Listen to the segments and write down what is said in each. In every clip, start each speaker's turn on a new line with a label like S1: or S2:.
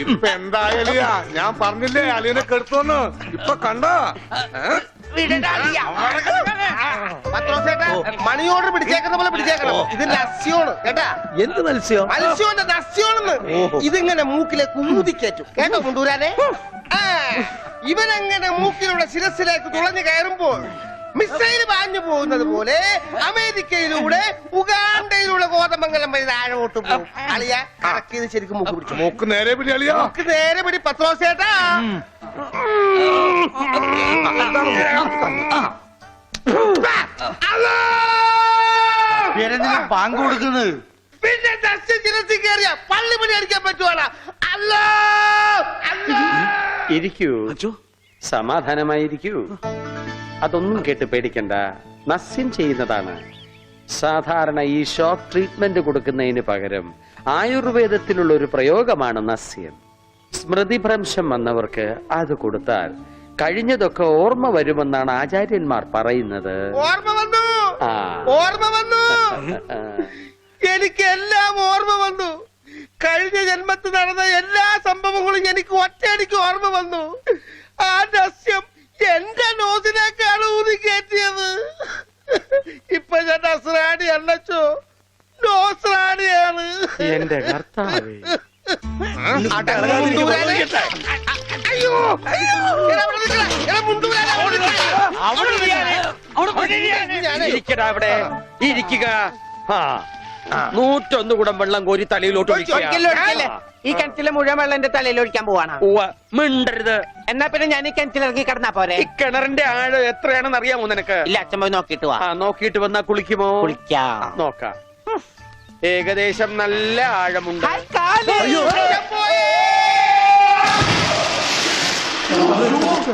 S1: ഇപ്പൊ എന്തായാലും ഞാൻ പറഞ്ഞില്ലേ അളിയനെ കെടുത്തോന്ന്. ഇപ്പൊ കണ്ടോ?
S2: മണി ഓർഡർ പിടിച്ചേക്കുന്ന പോലെ പിടിച്ചേക്കണം. ഇത് നസ്യോണ് കേട്ടാ.
S3: എന്ത് മത്സ്യം?
S2: മത്സ്യോന്റെ നസ്യോണെന്ന്. ഇതിങ്ങനെ മൂക്കിലേക്ക് ഊതിക്കേറ്റും കേട്ടോ കൊണ്ടുവരാനെ. ഇവനങ്ങനെ മൂക്കിലൂടെ ശിരസിലേക്ക് തുളഞ്ഞു കയറുമ്പോൾ മിസൈൽ പാഞ്ഞു പോകുന്നത് പോലെ അമേരിക്കയിലൂടെ ഉഗാണ്ടയിലൂടെ കോതമംഗലം വഴി താഴോട്ട് പോകും. അളിയ കറക്കിയത് ശരിക്കും മൂക്ക് പിടിച്ചു.
S1: മൂക്ക് നേരെ പിടി അളിയ.
S2: മൂക്ക് നേരെ പിടി പത്രോസേട്ടാ.
S3: പാങ്ക് കൊടുക്കുന്നത്
S2: പിന്നെ ശിരസിൽ കയറിയ പള്ളി പണി അടിക്കാൻ പറ്റുവാണ്. അല്ലോ
S4: ഇരിക്കൂ, സമാധാനമായിരിക്കൂ. അതൊന്നും കേട്ട് പേടിക്കണ്ട, നസ്യം ചെയ്യുന്നതാണ്. സാധാരണ ഈ ഷോക്ക് ട്രീറ്റ്മെന്റ് കൊടുക്കുന്നതിന് പകരം ആയുർവേദത്തിലുള്ള ഒരു പ്രയോഗമാണ് നസ്യം. സ്മൃതിഭ്രംശം വന്നവർക്ക് അത് കൊടുത്താൽ കഴിഞ്ഞതൊക്കെ ഓർമ്മ വരുമെന്നാണ് ആചാര്യന്മാർ പറയുന്നത്.
S2: ഓർമ്മ വന്നു, ഓർമ്മ വന്നു. എനിക്കെല്ലാം ഓർമ്മ വന്നു. കഴിഞ്ഞ ജന്മത്തിൽ നടന്ന എല്ലാ സംഭവങ്ങളും എനിക്ക് ഒറ്റയടിക്ക് ഓർമ്മ വന്നു. ആ നസ്യം എന്റെ നോസിനേക്കാണ് ഊതി കയറ്റിയത്. ഇപ്പൊ ഞാൻ നസ്രാണി അല്ലച്ചോ, നോസ്രാണിയാണ്.
S4: എന്റെ കർത്താവേ,
S2: അയ്യോ
S4: ഇരിക്കടാ അവിടെ, ഇരിക്കുക. 101 കുടം വെള്ളം കോരി തലയിലോട്ട്
S5: ഈ കിണറ്റിലെ മുഴുവൻ വെള്ളം എന്റെ തലയിൽ ഒഴിക്കാൻ പോവാണ്.
S4: മിണ്ടരുത്.
S5: എന്നാ പിന്നെ ഞാൻ ഈ കിണറ്റിൽ ഇറങ്ങി കിടന്നാ പോരെ?
S4: ഈ കിണറിന്റെ ആഴം എത്രയാണെന്ന് അറിയാമോ നിനക്ക്?
S5: ഇല്ല, അച്ഛൻ പോയി നോക്കിട്ട് വാ.
S4: നോക്കിട്ട് വന്നാ കുളിക്കുമോ?
S5: കുളിക്കാം.
S4: നോക്കാം. ഏകദേശം നല്ല ആഴമുണ്ട്.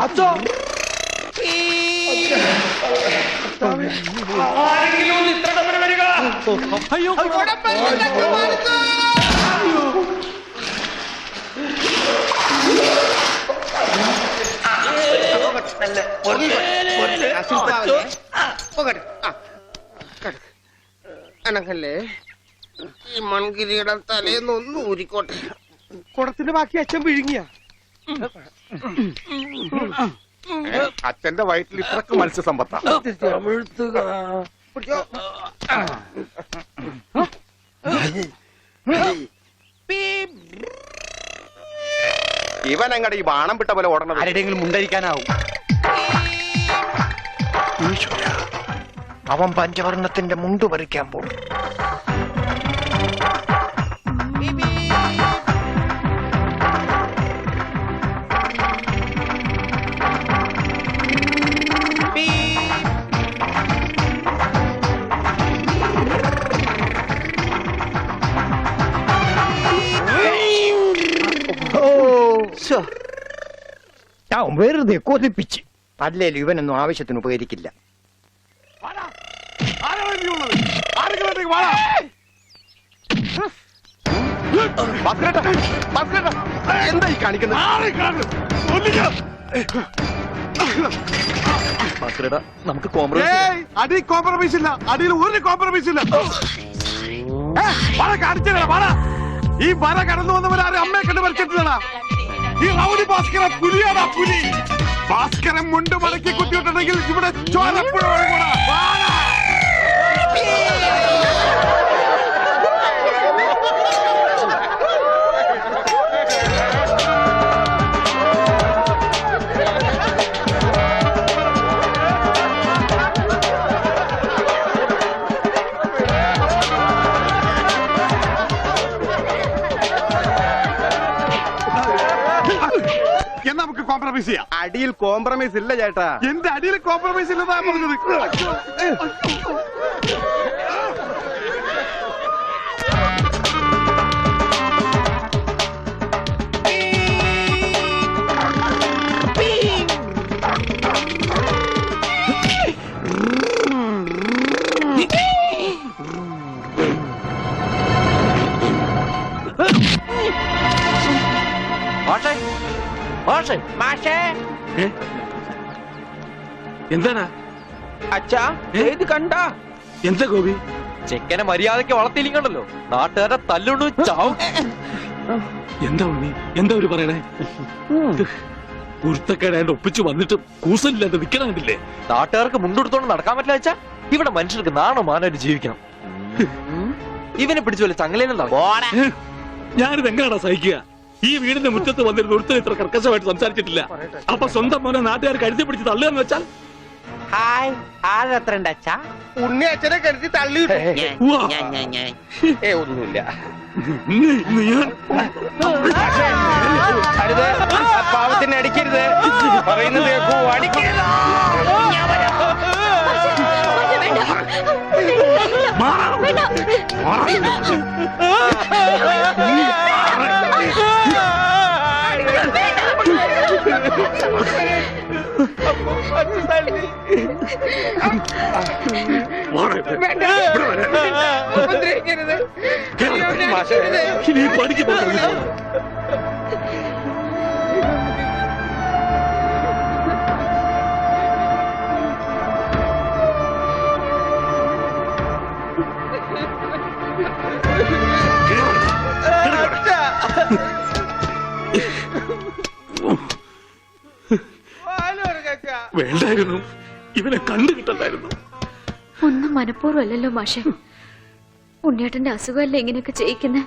S3: അച്ഛോ,
S4: അയ്യോ,
S2: അനക്കല്ലേ ഈ മൺകിരിയുടെ തലേന്നൊന്ന് ഊരിക്കോട്ടെ.
S3: കുടത്തിന്റെ ബാക്കി അച്ഛൻ വിഴുങ്ങിയ.
S1: അച്ഛന്റെ വയറ്റിൽ ഇത്രക്ക് മത്സ്യസമ്പത്താ.
S2: ഇവൻ അങ്ങടെ ഈ ബാണം വിട്ട പോലെ ഓടണം.
S3: ആരുടെയെങ്കിലും മുണ്ടരിക്കാനാവും.
S6: അവൻ പഞ്ചവർണ്ണത്തിന്റെ മുണ്ടു പറിക്കാൻ പോകും. വെറുതെ കൊതിപ്പിച്ച്. അല്ലേലും ഇവനൊന്നും ആവശ്യത്തിന് ഉപകരിക്കില്ല.
S2: എന്തായി കാണിക്കുന്നത്?
S3: നമുക്ക് കോംപ്രമൈസ് ഇല്ല. അടിയിൽ ഒരു കോംപ്രമൈസ് ഇല്ല. കാണിച്ചതാ. ഈ വര കടന്നു വന്നവരാരും അമ്മയെ കണ്ട് മരിച്ചിട്ടുള്ളതാ. ഈ റൗഡി ഭാസ്കര പുലിയാടാ, പുലി. ഭാസ്കരൻ മുണ്ട് മടക്കി കുത്തിയിട്ടുണ്ടെങ്കിൽ ഇവിടെ ചോരപ്പുഴ ഒഴുകൂടാ. നമുക്ക് കോംപ്രമൈസ് ചെയ്യാം.
S2: അടിയിൽ കോംപ്രമൈസ് ഇല്ല ചേട്ടാ.
S3: എന്റെ അടിയിൽ കോംപ്രമൈസ് ഇല്ലെന്നാ പറഞ്ഞത്. എന്താണ്
S5: അച്ഛാ ഇത് കണ്ട?
S3: എന്താ ഗോപി?
S7: ചെക്കനെ മര്യാദക്ക് വളർത്തിയില്ലല്ലോ, നാട്ടുകാരെ തല്ലുണ്ടു ചാവും. എന്താ ഉണ്ണി എന്താ ഒരു പറയണേ കുരുത്തക്കേടായിട്ട് ഒപ്പിച്ചു വന്നിട്ട് കൂസലില്ലാതെ നിക്കണമില്ലേ?
S8: നാട്ടുകാർക്ക് മുണ്ടെടുത്തോണ്ട് നടക്കാൻ പറ്റില്ല വെച്ചാ ഇവിടെ മനുഷ്യർക്ക് നാണോ മാനായിട്ട് ജീവിക്കണം. ഇവനെ പിടിച്ചു പോലെ ചങ്ങലേനും
S7: ഞാനിത് എങ്ങനെയാണോ സഹിക്കുക? ഈ വീടിന്റെ മുറ്റത്ത് വന്നിരുന്ന ഒരുത്തർ ഇത്ര കർക്കശമായിട്ട് സംസാരിച്ചിട്ടില്ല. അപ്പൊ സ്വന്തം മോനെ നാട്ടുകാർ കരുതി പിടിച്ച് തള്ളുകയെന്ന് വെച്ചാൽ
S5: ഹായ് ആഴെത്ര ഉണ്ട് അച്ഛാ?
S2: ഉണ്ണി അച്ഛനെ കരുതി തള്ളിയിട്ടു.
S7: ഉവ്വ.
S4: ഒന്നുമില്ല.
S7: ഞാൻ
S4: അരുത്, ആ പാവത്തിനെ അടിക്കരുത്. പറയുന്നത് കേൾക്കൂ, അടിക്കരുത്.
S7: ഇനി പഠിക്ക് പോകുന്നു. വേണ്ടായിരുന്നു, ഇവനെ കണ്ടു കിട്ടണ്ടായിരുന്നു.
S9: ഒന്നും മനഃപൂർവ്വമല്ലല്ലോ മാഷെ. ഉണ്ണിയേട്ടന്റെ അസുഖമല്ലേ ഇങ്ങനെയൊക്കെ ചെയ്യിക്കുന്നേ?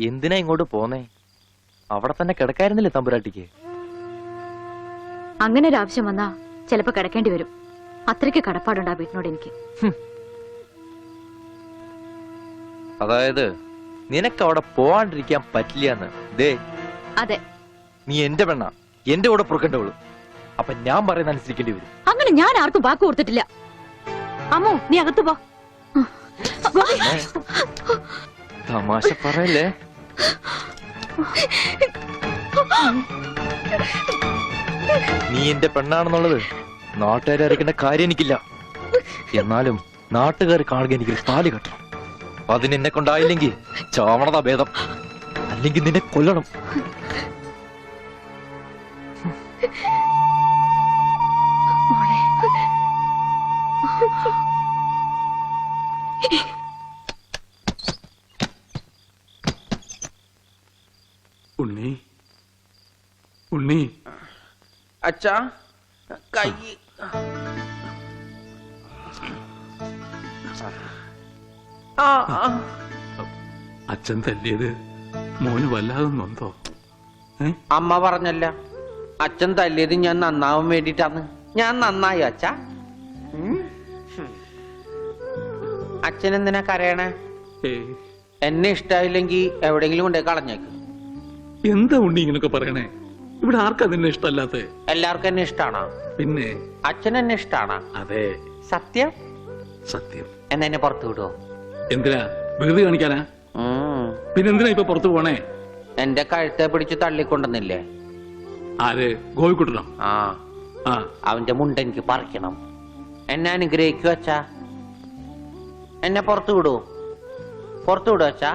S8: എന്തിനാ ഇങ്ങോട്ട് പോന്നേ? അവിടെ തന്നെ കിടക്കായിരുന്നില്ലേ തമ്പുരാട്ടിക്ക്?
S9: അങ്ങനെ ഒരു ആവശ്യം വന്നാ ചിലപ്പോ കിടക്കേണ്ടി വരും. അത്രയ്ക്ക് കടപ്പാടുണ്ട് ആ വീട്ടിനോട് എനിക്ക്.
S8: അതായത് നിനക്ക് അവിടെ പോവാണ്ടിരിക്കാൻ പറ്റില്ലാന്ന്. ദേ,
S9: അതെ,
S8: നീ എന്റെ പെണ്ണ, എന്റെ കൂടെ പുറക്കേണ്ടവള്. അപ്പൊ ഞാൻ പറയുന്ന അനുസരിക്കേണ്ടി വരും.
S9: അങ്ങനെ ഞാൻ ആർക്കും വാക്ക് കൊടുത്തിട്ടില്ല. അമ്മോ, നീ അകത്ത് പോ.
S8: തമാശ പറയല്ലേ? നീ എന്റെ പെണ്ണാണെന്നുള്ളത് നാട്ടുകാരെ അറിയിക്കേണ്ട കാര്യം എനിക്കില്ല. എന്നാലും നാട്ടുകാർ കാണുക എനിക്ക് താലി കെട്ടണം. അതിന് എന്നെ കൊണ്ടായില്ലെങ്കിൽ ചാവണതാ ഭേദം, അല്ലെങ്കിൽ നിന്നെ കൊല്ലണം.
S7: ഉണ്ണി, ഉണ്ണി,
S4: അച്ഛാ കൈ
S7: അച്ഛൻ തല്ലിയത് മോന് വല്ലാതെ നൊന്തോ?
S5: അമ്മ പറഞ്ഞല്ല, അച്ഛൻ തല്ലിയത് ഞാൻ നന്നാവാൻ വേണ്ടിട്ടാണ്. ഞാൻ നന്നായി അച്ഛാ. അച്ഛൻ എന്തിനാ കരയണേ? എന്നെ ഇഷ്ടായില്ലെങ്കി എവിടെയെങ്കിലും കൊണ്ടേ കളഞ്ഞേക്ക്.
S7: എന്താ ഉണ്ണി ഇങ്ങനൊക്കെ പറയണേ? ഇവിടെ ആർക്കാ നിന്നെ ഇഷ്ടല്ലാത്ത?
S5: എല്ലാവർക്കും എന്നെ ഇഷ്ടാണോ?
S7: പിന്നെ
S5: അച്ഛൻ എന്നെ ഇഷ്ടാണോ?
S7: അതെ,
S5: സത്യം.
S7: സത്യം.
S5: എന്നാ എന്നെ പുറത്തു വിടുവോ?
S7: എന്തിനാ? വെറുതെ കാണിക്കാനാ? പിന്നെന്തിനാ ഇപ്പൊ പുറത്തു പോണേ?
S5: എന്റെ കഴുത്തെ പിടിച്ച് തള്ളിക്കൊണ്ടെന്നില്ലേ?
S7: ആര്? ഗോപിക്കുട്ടനോ?
S5: ആ,
S7: ആ,
S5: അവന്റെ മുണ്ട എനിക്ക് പറിക്കണം. എന്നെ അനുഗ്രഹിക്കൂ അച്ഛാ. എന്നെ പുറത്തു വിടൂ, പുറത്തു വിടൂ അച്ഛാ.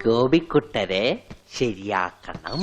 S5: ഗോപിക്കുട്ടരെ ശരിയാക്കണം.